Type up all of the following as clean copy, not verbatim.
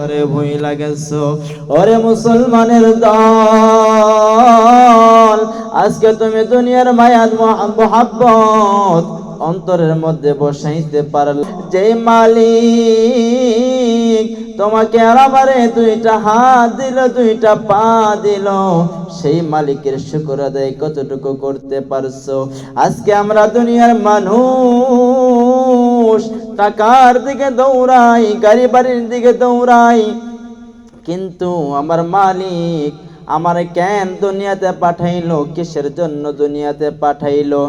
ওরে ভুইলা গেছো ওরে মুসলমানের দল, আজকে তুমি দুনিয়ার মায়ার মোহাব্বত অন্তরের মধ্যে বসাইতে পারলে, যে মালিক তোমাকে আর আমারে দুইটা হাত দিল, দুইটা পা দিল, সেই মালিকের শুকর আদায় কতটুকু করতে পারছো? আজকে আমরা দুনিয়ার মানুষ টাকার দিকে দৌড়াই, গাড়ি বাড়ির দিকে দৌড়াই, কিন্তু আমার মালিক আমার কেন দুনিয়াতে পাঠাইলো, কিসের জন্য দুনিয়াতে পাঠাইলো,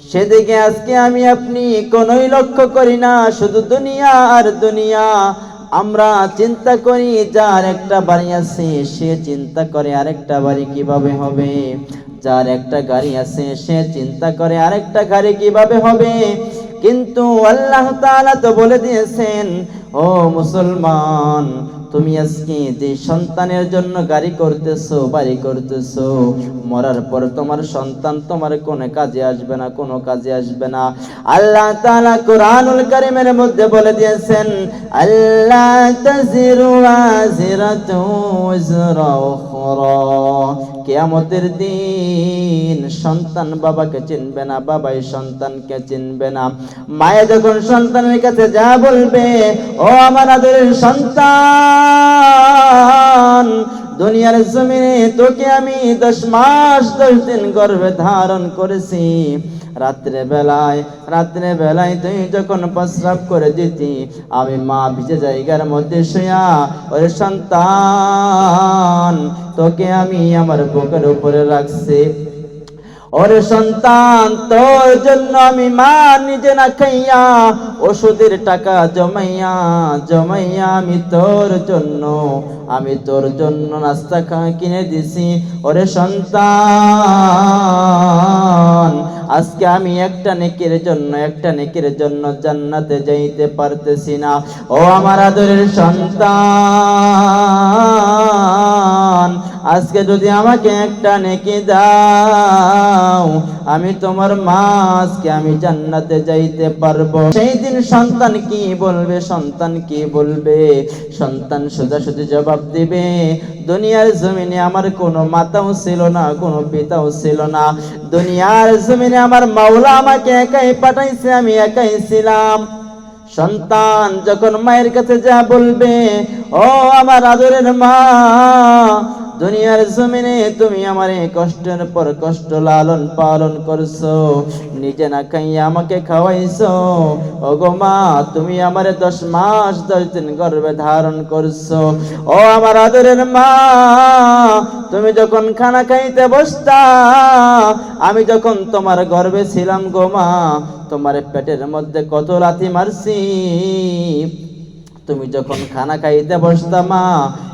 সেদিকে আজকে আমি আপনি কোনোই লক্ষ্য করি না। শুধু দুনিয়া আর দুনিয়া। আমরা চিন্তা করি যার একটা বাড়ি আছে সে চিন্তা করে আরেকটা বাড়ি কিভাবে হবে, যার একটা গাড়ি আছে সে চিন্তা করে আরেকটা গাড়ি কিভাবে হবে। কিন্তু আল্লাহ তাআলা তো বলে দিয়েছেন, ও মুসলমান, তুমি আজকে যে সন্তানের জন্য গাড়ি করতেছো, বাড়ি করতেছো, মরার পর তোমার সন্তান তোমার কোনো কাজে আসবে না, কোনো কাজে আসবে না। আল্লাহ তাআলা কোরআনুল কারীমের মধ্যে বলে দিয়েছেন, আল্লাহ তাজিরু ওয়াজিরাতু ওয়িজরা উখরা। কিয়ামতের দিন সন্তান বাবাকে চিনবে না, বাবাই সন্তানকে চিনবে না। মায়ে যখন সন্তানের কাছে যা বলবে, ও আমার আদরের সন্তান, দুনিয়ার জমিনে তোকে আমি 10 মাস 10 দিন গর্ভে ধারণ করেছি, রাত্রে বেলায় তুই যখন প্রস্রাব করে দিতি, আমি মা ভিজে জায়গার মধ্যে শুয়া, ওরে সন্তান তোকে আমি আমার বুকের উপরে রাখছি, ওরে সন্তান তোর জন্য আমি মা নিজে না খাইয়া ওষুধের টাকা জমাইয়া আমি তোর জন্য নাস্তা কিনে দিছি। ওরে সন্তান, আজকে আমি একটা নেকির জন্য জান্নাতে যাইতে পারতেছি না। ও আমার আদরের সন্তান, আজকে যদি আমাকে একটা নেকি দাও, আমি তোমার মা, আজকে আমি জান্নাতে যাইতে পারবো। সেই দিন সন্তান কি বলবে? সন্তান সোজাসুজি জবাব দিবে, দুনিয়ার জমিনে আমার কোনো মাতাও ছিল না, কোনো পিতাও ছিল না, দুনিয়ার জমিনে আমার মাওলা আমাকে একাই পাঠাইছে, আমি একাই ছিলাম। সন্তান যখন মায়ের কাছে যা বলবে, ও আমার আদরের মা, দুনিয়ার জমিনে তুমি আমারে কষ্টের পর কষ্ট লালন পালন করছো, নিজে না খাইয়া আমাকে খাওয়াইছো, ওগো মা তুমি আমারে 10 মাস 10 দিন গর্ভে ধারণ করছো। ও আমার আদরের মা, তুমি যখন খানা খাইতে বসতা, আমি যখন তোমার গর্ভে ছিলাম গো মা, তোমার পেটের মধ্যে কত লাথি মারছি। তুমি যখন খানা খাইতে বসতা মা,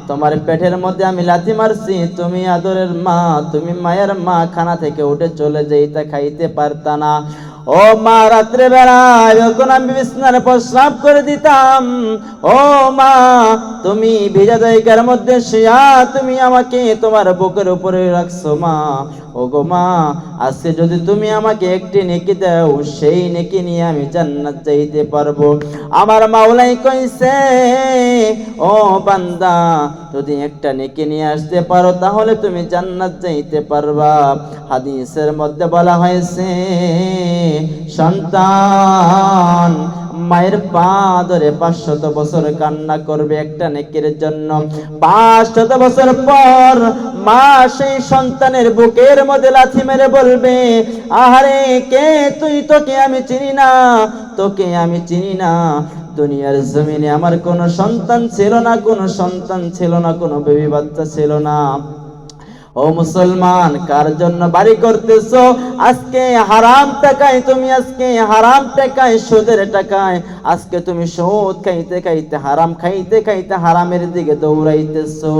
তোমার পেটের মধ্যে আমি লাথি মারছি। তুমি আদরের মা, তুমি মায়ের মা, খানা থেকে উঠে চলে যাইতে, খাইতে পারতা না। ও মা, রাত্রে বেলায় যখন আমি বিছানার প্রস্রাব করে দিতাম, ও মা তুমি ভিজা জায়গার মধ্যে শুয়া তুমি আমাকে তোমার বুকের উপরে রাখছো মা। ও গো মা, আজকে যদি তুমি আমাকে একটি নেকি দাও, সেই নেকি নিয়ে আমি জান্নাত যাইতে পারবো। আমার মাওলাই কইছে, ও বান্দা, যদি একটা নেকি নিয়ে আসতে পারো তাহলে তুমি জান্নাত যাইতে পারবা। হাদিসের মধ্যে বলা হয়েছে, সন্তান মায়ের পা ধরে 500 বছর কান্না করবে একটা নেকির জন্য। 500 বছর পর মা সেই সন্তানের বুকের মধ্যে লাথি মেরে বলবে, আহারে কে তুই? তোকে আমি চিনি না। দুনিয়ার জমিনে আমার কোনো সন্তান ছিল না, কোনো বেবি বাচ্চা ছিল না। ও মুসলমান, কার জন্য বাড়ি করতেছো? আজকে হারাম টাকায় তুমি, সুদের টাকায় আজকে তুমি সুদ খাইতে খাইতে, হারাম খাইতে খাইতে হারামের দিকে দৌড়াইতেছো।